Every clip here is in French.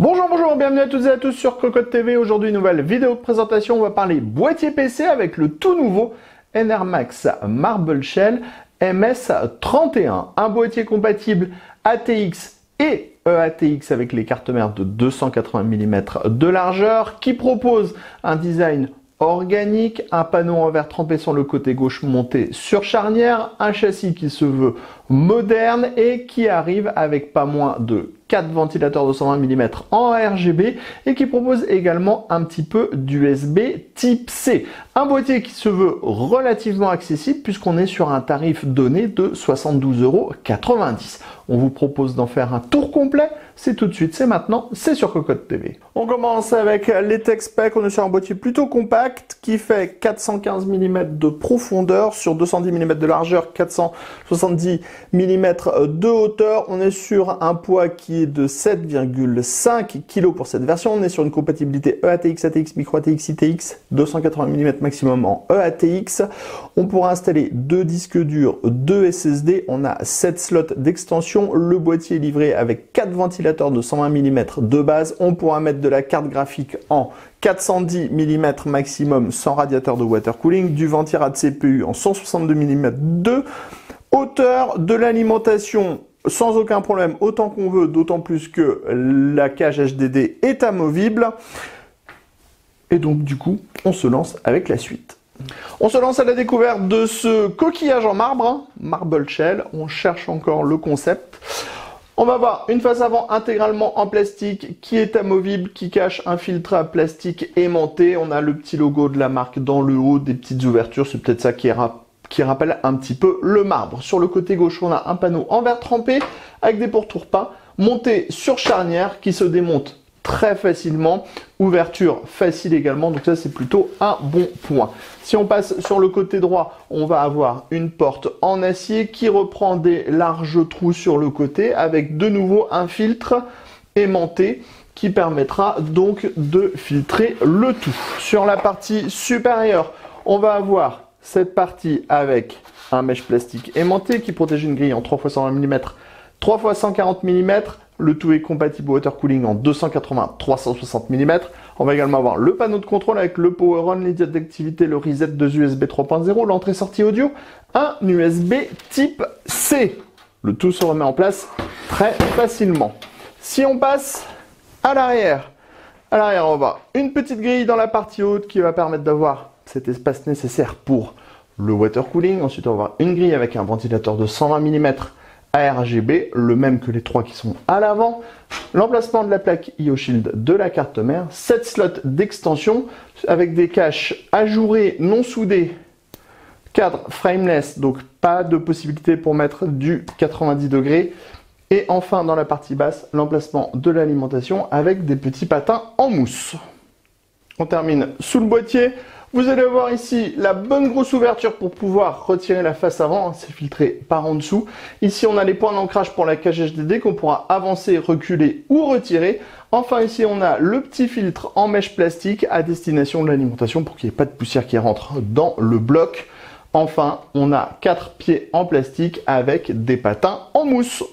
Bonjour, bienvenue à toutes et à tous sur Cocotte TV. Aujourd'hui, nouvelle vidéo de présentation. On va parler boîtier PC avec le tout nouveau Enermax Marble Shell MS31. Un boîtier compatible ATX et EATX avec les cartes mères de 280 mm de largeur qui propose un design organique, un panneau en verre trempé sur le côté gauche monté sur charnière, un châssis qui se veut moderne et qui arrive avec pas moins de 4 ventilateurs de 120 mm en RGB et qui propose également un petit peu d'USB type C. Un boîtier qui se veut relativement accessible puisqu'on est sur un tarif donné de 72,90 €. On vous propose d'en faire un tour complet. C'est tout de suite, c'est maintenant, c'est sur Cocotte TV. On commence avec les tech specs. On est sur un boîtier plutôt compact qui fait 415 mm de profondeur sur 210 mm de largeur, 470 mm de hauteur. On est sur un poids qui est de 7,5 kg pour cette version. On est sur une compatibilité EATX, ATX, Micro ATX, ITX, 280 mm maximum en EATX. On pourra installer 2 disques durs, 2 SSD. On a 7 slots d'extension. Le boîtier est livré avec 4 ventilateurs de 120 mm de base. On pourra mettre de la carte graphique en 410 mm maximum sans radiateur de water cooling, du ventirad CPU en 162 mm de hauteur, de l'alimentation sans aucun problème autant qu'on veut, d'autant plus que la cage HDD est amovible. Et donc du coup, on se lance avec la suite. On se lance à la découverte de ce coquillage en marbre, Marble Shell. On cherche encore le concept. On va voir une face avant intégralement en plastique qui est amovible, qui cache un filtre à plastique aimanté. On a le petit logo de la marque dans le haut, des petites ouvertures. C'est peut-être ça qui rappelle un petit peu le marbre. Sur le côté gauche, on a un panneau en verre trempé avec des pourtours peints montés sur charnière qui se démonte très facilement, ouverture facile également, donc ça c'est plutôt un bon point. Si on passe sur le côté droit, on va avoir une porte en acier qui reprend des larges trous sur le côté avec de nouveau un filtre aimanté qui permettra donc de filtrer le tout. Sur la partie supérieure, on va avoir cette partie avec un mèche plastique aimanté qui protège une grille en 3 x 120 mm, 3 x 140 mm. Le tout est compatible au water cooling en 280-360 mm. On va également avoir le panneau de contrôle avec le power on, les diodes d'activité, le reset, 2 USB 3.0, l'entrée-sortie audio, un USB type C. Le tout se remet en place très facilement. Si on passe à l'arrière, on va avoir une petite grille dans la partie haute qui va permettre d'avoir cet espace nécessaire pour le water cooling. Ensuite, on va avoir une grille avec un ventilateur de 120 mm RGB, le même que les 3 qui sont à l'avant, l'emplacement de la plaque IO-Shield de la carte mère, 7 slots d'extension avec des caches ajourées non soudées, cadre frameless, donc pas de possibilité pour mettre du 90 degrés, et enfin dans la partie basse, l'emplacement de l'alimentation avec des petits patins en mousse. On termine sous le boîtier. Vous allez voir ici la bonne grosse ouverture pour pouvoir retirer la face avant, c'est filtré par en dessous. Ici on a les points d'ancrage pour la cage HDD qu'on pourra avancer, reculer ou retirer. Enfin ici on a le petit filtre en mèche plastique à destination de l'alimentation pour qu'il n'y ait pas de poussière qui rentre dans le bloc. Enfin on a 4 pieds en plastique avec des patins en mousse.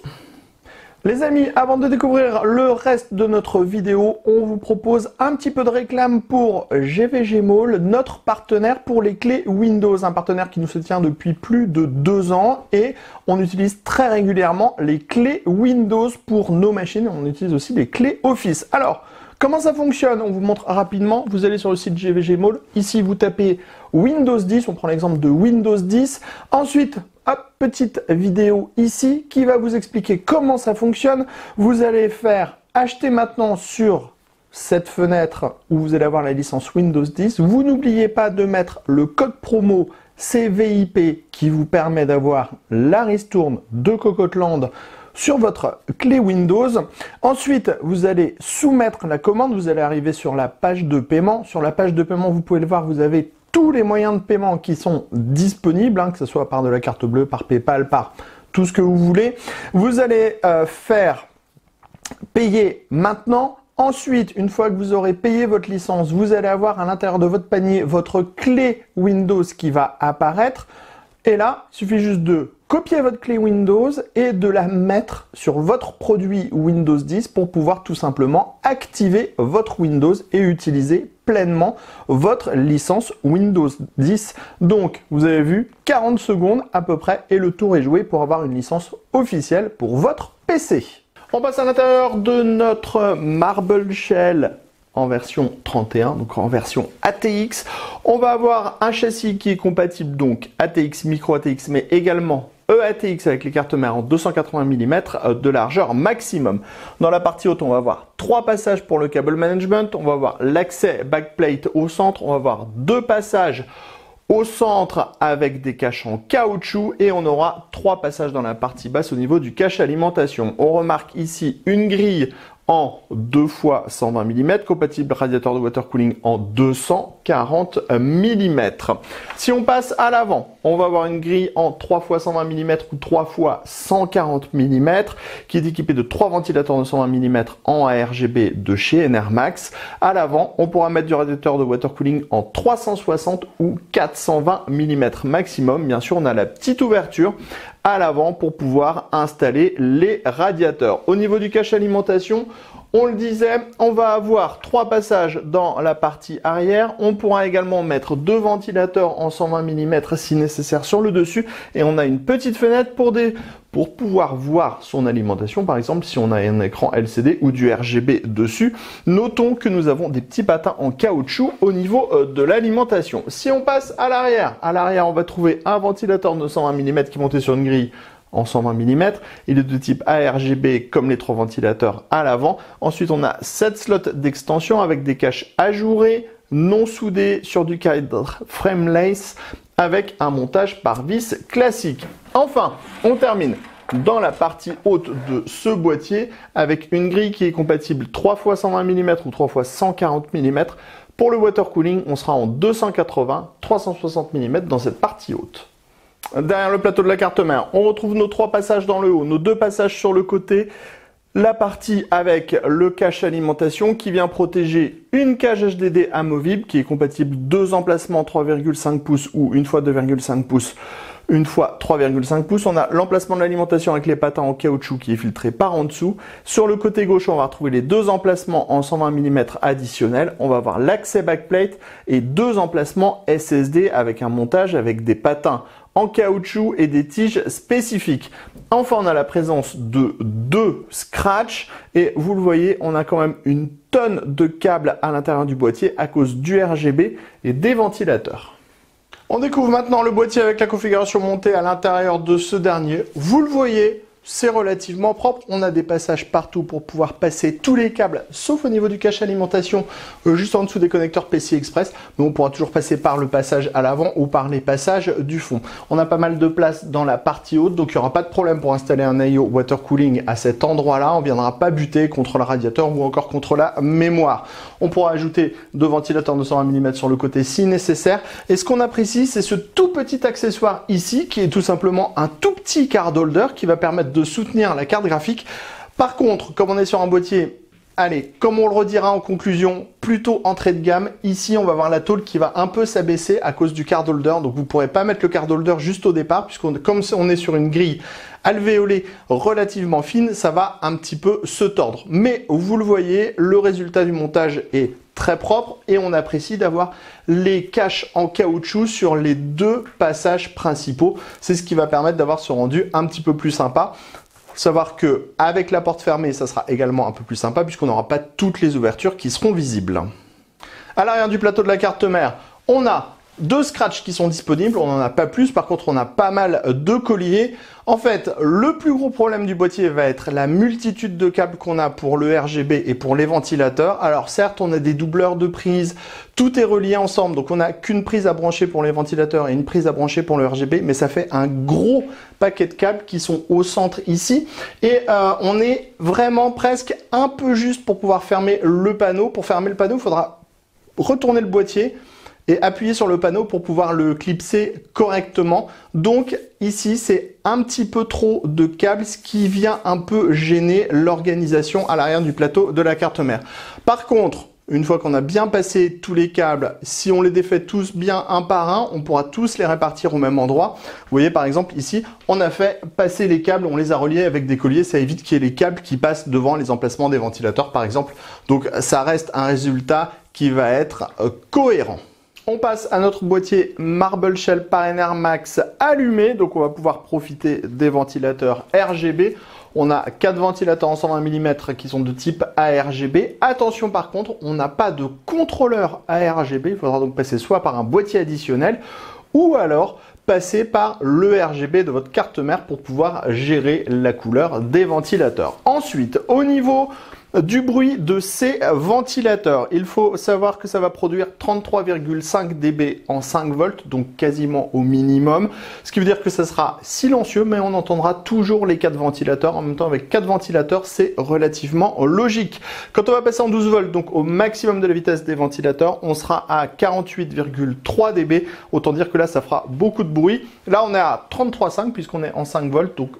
Les amis, avant de découvrir le reste de notre vidéo, on vous propose un petit peu de réclame pour GVG Mall, notre partenaire pour les clés Windows, un partenaire qui nous soutient depuis plus de 2 ans et on utilise très régulièrement les clés Windows pour nos machines, on utilise aussi les clés Office. Alors, comment ça fonctionne? On vous montre rapidement. Vous allez sur le site GVG Mall. Ici, vous tapez Windows 10. On prend l'exemple de Windows 10. Ensuite, hop, petite vidéo ici qui va vous expliquer comment ça fonctionne. Vous allez faire acheter maintenant sur cette fenêtre où vous allez avoir la licence Windows 10. Vous n'oubliez pas de mettre le code promo CVIP qui vous permet d'avoir la ristourne de Cocotland sur votre clé Windows. Ensuite, vous allez soumettre la commande. Vous allez arriver sur la page de paiement. Sur la page de paiement, vous pouvez le voir, vous avez tous les moyens de paiement qui sont disponibles, que ce soit par de la carte bleue, par PayPal, par tout ce que vous voulez. Vous allez faire payer maintenant. Ensuite, une fois que vous aurez payé votre licence, vous allez avoir à l'intérieur de votre panier votre clé Windows qui va apparaître. Et là, il suffit juste de copier votre clé Windows et de la mettre sur votre produit Windows 10 pour pouvoir tout simplement activer votre Windows et utiliser pleinement votre licence Windows 10. Donc, vous avez vu, 40 secondes à peu près et le tour est joué pour avoir une licence officielle pour votre PC. On passe à l'intérieur de notre Marble Shell en version 31, donc en version ATX. On va avoir un châssis qui est compatible donc ATX, micro ATX, mais également EATX avec les cartes mères en 280 mm de largeur maximum. Dans la partie haute, on va avoir 3 passages pour le cable management, on va avoir l'accès backplate au centre, on va avoir 2 passages au centre avec des caches en caoutchouc et on aura 3 passages dans la partie basse au niveau du cache alimentation. On remarque ici une grille en 2 fois 120 mm, compatible radiateur de water cooling en 240 mm. Si on passe à l'avant, on va avoir une grille en 3 fois 120 mm ou 3 fois 140 mm qui est équipée de 3 ventilateurs de 120 mm en ARGB de chez Enermax. À l'avant, on pourra mettre du radiateur de water cooling en 360 ou 420 mm maximum. Bien sûr, on a la petite ouverture à l'avant pour pouvoir installer les radiateurs. Au niveau du cache alimentation, on le disait, on va avoir 3 passages dans la partie arrière. On pourra également mettre 2 ventilateurs en 120 mm si nécessaire sur le dessus. Et on a une petite fenêtre pour pouvoir voir son alimentation. Par exemple, si on a un écran LCD ou du RGB dessus. Notons que nous avons des petits patins en caoutchouc au niveau de l'alimentation. Si on passe à l'arrière, on va trouver un ventilateur de 120 mm qui est monté sur une grille en 120 mm. Il est de type ARGB comme les 3 ventilateurs à l'avant. Ensuite, on a 7 slots d'extension avec des caches ajourées, non soudées sur du cadre frameless avec un montage par vis classique. Enfin, on termine dans la partie haute de ce boîtier avec une grille qui est compatible 3 x 120 mm ou 3 x 140 mm. Pour le water cooling, on sera en 280, 360 mm dans cette partie haute. Derrière le plateau de la carte mère, on retrouve nos 3 passages dans le haut, nos 2 passages sur le côté, la partie avec le cache alimentation qui vient protéger une cage HDD amovible qui est compatible 2 emplacements 3,5 pouces ou une fois 2,5 pouces, une fois 3,5 pouces. On a l'emplacement de l'alimentation avec les patins en caoutchouc qui est filtré par en dessous. Sur le côté gauche, on va retrouver les 2 emplacements en 120 mm additionnels. On va avoir l'accès backplate et 2 emplacements SSD avec un montage avec des patins en caoutchouc et des tiges spécifiques. Enfin, on a la présence de 2 scratchs et vous le voyez, on a quand même une tonne de câbles à l'intérieur du boîtier à cause du RGB et des ventilateurs. On découvre maintenant le boîtier avec la configuration montée à l'intérieur de ce dernier. Vous le voyez, c'est relativement propre. On a des passages partout pour pouvoir passer tous les câbles, sauf au niveau du cache alimentation, juste en dessous des connecteurs PCI Express. Mais on pourra toujours passer par le passage à l'avant ou par les passages du fond. On a pas mal de place dans la partie haute, donc il n'y aura pas de problème pour installer un IO water cooling à cet endroit-là. On ne viendra pas buter contre le radiateur ou encore contre la mémoire. On pourra ajouter 2 ventilateurs de 120 mm sur le côté si nécessaire. Et ce qu'on apprécie, c'est ce tout petit accessoire ici, qui est tout simplement un tout petit card holder qui va permettre de soutenir la carte graphique. Par contre, comme on est sur un boîtier, allez, comme on le redira en conclusion, plutôt entrée de gamme, ici on va avoir la tôle qui va un peu s'abaisser à cause du card holder, donc vous ne pourrez pas mettre le card holder juste au départ, puisqu'on comme on est sur une grille alvéolée relativement fine, ça va un petit peu se tordre. Mais vous le voyez, le résultat du montage est très propre et on apprécie d'avoir les caches en caoutchouc sur les 2 passages principaux. C'est ce qui va permettre d'avoir ce rendu un petit peu plus sympa. Faut savoir que avec la porte fermée, ça sera également un peu plus sympa puisqu'on n'aura pas toutes les ouvertures qui seront visibles. À l'arrière du plateau de la carte mère, on a 2 scratchs qui sont disponibles, on n'en a pas plus, par contre on a pas mal de colliers. En fait, le plus gros problème du boîtier va être la multitude de câbles qu'on a pour le RGB et pour les ventilateurs. Alors certes, on a des doubleurs de prises, tout est relié ensemble, donc on n'a qu'une prise à brancher pour les ventilateurs et une prise à brancher pour le RGB, mais ça fait un gros paquet de câbles qui sont au centre ici. Et on est vraiment presque un peu juste pour pouvoir fermer le panneau. Pour fermer le panneau, il faudra retourner le boîtier et appuyer sur le panneau pour pouvoir le clipser correctement. Donc ici, c'est un petit peu trop de câbles, ce qui vient un peu gêner l'organisation à l'arrière du plateau de la carte mère. Par contre, une fois qu'on a bien passé tous les câbles, si on les défait tous bien un par un, on pourra tous les répartir au même endroit. Vous voyez par exemple ici, on a fait passer les câbles, on les a reliés avec des colliers, ça évite qu'il y ait les câbles qui passent devant les emplacements des ventilateurs par exemple. Donc ça reste un résultat qui va être cohérent. On passe à notre boîtier Marble Shell par Enermax allumé, donc on va pouvoir profiter des ventilateurs RGB. On a 4 ventilateurs en 120 mm qui sont de type ARGB. Attention par contre, on n'a pas de contrôleur ARGB. Il faudra donc passer soit par un boîtier additionnel ou alors passer par le RGB de votre carte mère pour pouvoir gérer la couleur des ventilateurs. Ensuite, au niveau du bruit de ces ventilateurs, il faut savoir que ça va produire 33,5 dB en 5 volts, donc quasiment au minimum, ce qui veut dire que ça sera silencieux, mais on entendra toujours les 4 ventilateurs. En même temps, avec 4 ventilateurs, c'est relativement logique. Quand on va passer en 12 volts, donc au maximum de la vitesse des ventilateurs, on sera à 48,3 dB, autant dire que là, ça fera beaucoup de bruit. Là, on est à 33,5 puisqu'on est en 5 volts, donc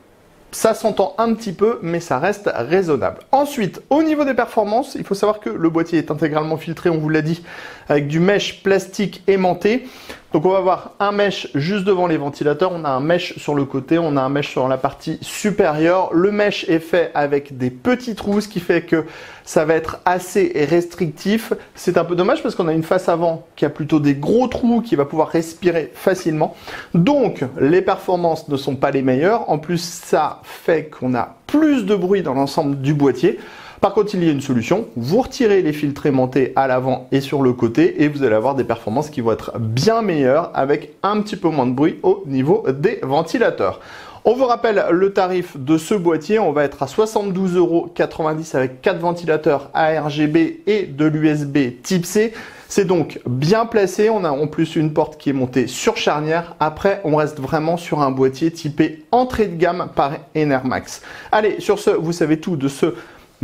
ça s'entend un petit peu, mais ça reste raisonnable. Ensuite, au niveau des performances, il faut savoir que le boîtier est intégralement filtré, on vous l'a dit, avec du mesh plastique aimanté. Donc on va avoir un mesh juste devant les ventilateurs, on a un mesh sur le côté, on a un mesh sur la partie supérieure. Le mesh est fait avec des petits trous, ce qui fait que ça va être assez restrictif. C'est un peu dommage parce qu'on a une face avant qui a plutôt des gros trous, qui va pouvoir respirer facilement. Donc les performances ne sont pas les meilleures. En plus, ça fait qu'on a plus de bruit dans l'ensemble du boîtier. Par contre, il y a une solution, vous retirez les filtres aimantés à l'avant et sur le côté et vous allez avoir des performances qui vont être bien meilleures avec un petit peu moins de bruit au niveau des ventilateurs. On vous rappelle le tarif de ce boîtier, on va être à 72,90 € avec 4 ventilateurs ARGB et de l'USB type C. C'est donc bien placé, on a en plus une porte qui est montée sur charnière. Après, on reste vraiment sur un boîtier typé entrée de gamme par Enermax. Allez, sur ce, vous savez tout de ce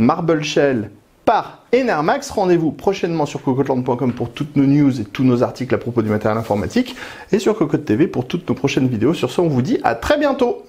Marble Shell par Enermax. Rendez-vous prochainement sur cocoteland.com pour toutes nos news et tous nos articles à propos du matériel informatique et sur Cocotte TV pour toutes nos prochaines vidéos. Sur ce, on vous dit à très bientôt.